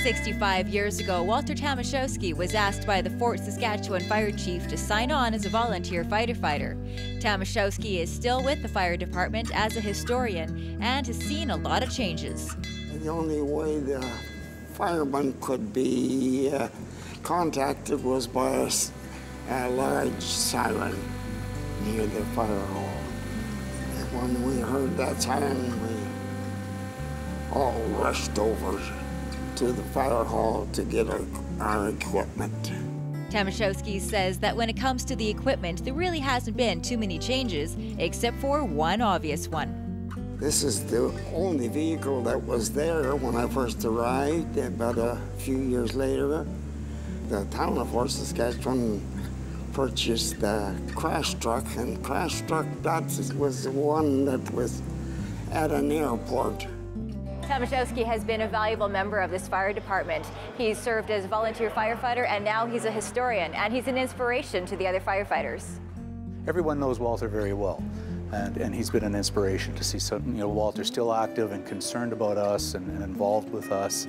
65 years ago, Walter Tamaszewski was asked by the Fort Saskatchewan Fire Chief to sign on as a volunteer firefighter. Tamaszewski is still with the fire department as a historian and has seen a lot of changes. The only way the fireman could be contacted was by a large siren near the fire hall. And when we heard that siren, we all rushed over to the fire hall to get our equipment. Tamaszewski says that when it comes to the equipment, there really hasn't been too many changes, except for one obvious one. This is the only vehicle that was there when I first arrived. About a few years later, the town of Fort Saskatchewan purchased the crash truck, and crash truck, that was the one that was at an airport. Tamaszewski has been a valuable member of this fire department. He's served as a volunteer firefighter, and now he's a historian, and he's an inspiration to the other firefighters. Everyone knows Walter very well, and he's been an inspiration to see Walter still active and concerned about us and involved with us.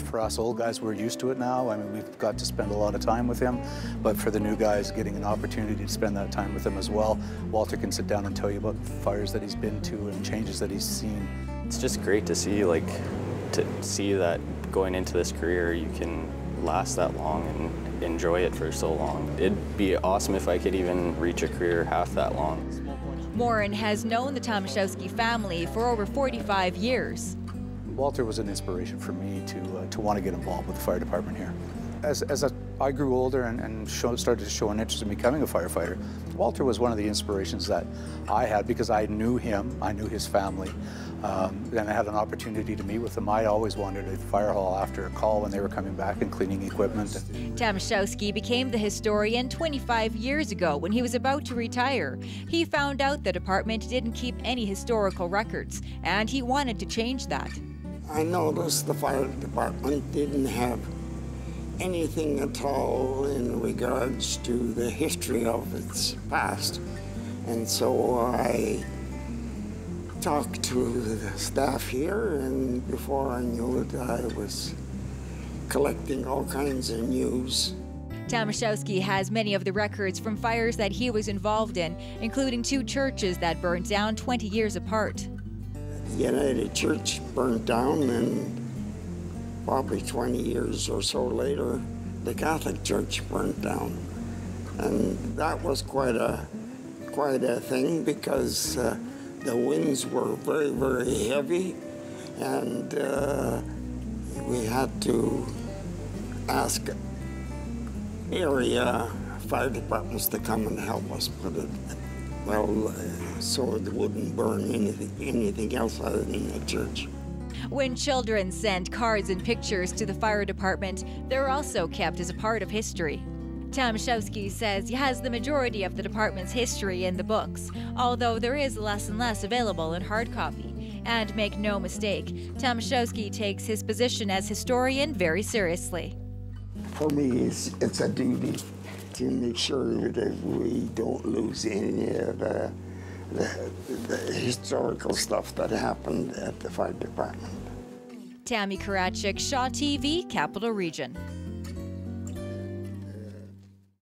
For us old guys, we're used to it now. I mean, we've got to spend a lot of time with him, but for the new guys, getting an opportunity to spend that time with him as well, Walter can sit down and tell you about fires that he's been to and changes that he's seen. It's just great to see, that going into this career, you can last that long and enjoy it for so long. It'd be awesome if I could even reach a career half that long. Morin has known the Tamaszewski family for over 45 years. Walter was an inspiration for me to want to get involved with the fire department here. As I grew older and started to show an interest in becoming a firefighter, Walter was one of the inspirations that I had because I knew him, I knew his family, and I had an opportunity to meet with them. I always wandered at the fire hall after a call when they were coming back and cleaning equipment. Tamaszewski became the historian 25 years ago when he was about to retire. He found out the department didn't keep any historical records, and he wanted to change that. I noticed the fire department didn't have anything at all in regards to the history of its past. And so I talked to the staff here, and before I knew it, I was collecting all kinds of news. Tamaszewski has many of the records from fires that he was involved in, including 2 churches that burned down 20 years apart. The United Church burned down, and probably 20 years or so later, the Catholic Church burned down. And that was quite a thing because the winds were very, very heavy, and we had to ask area fire departments to come and help us put it well so it wouldn't burn anything else other than the church. When children send cards and pictures to the fire department, they're also kept as a part of history. Tamaszewski says he has the majority of the department's history in the books, although there is less and less available in hard copy. And make no mistake, Tamaszewski takes his position as historian very seriously. For me, it's a duty to make sure that we don't lose any of the historical stuff that happened at the fire department. Tammy Karatchuk, Shaw TV, Capital Region.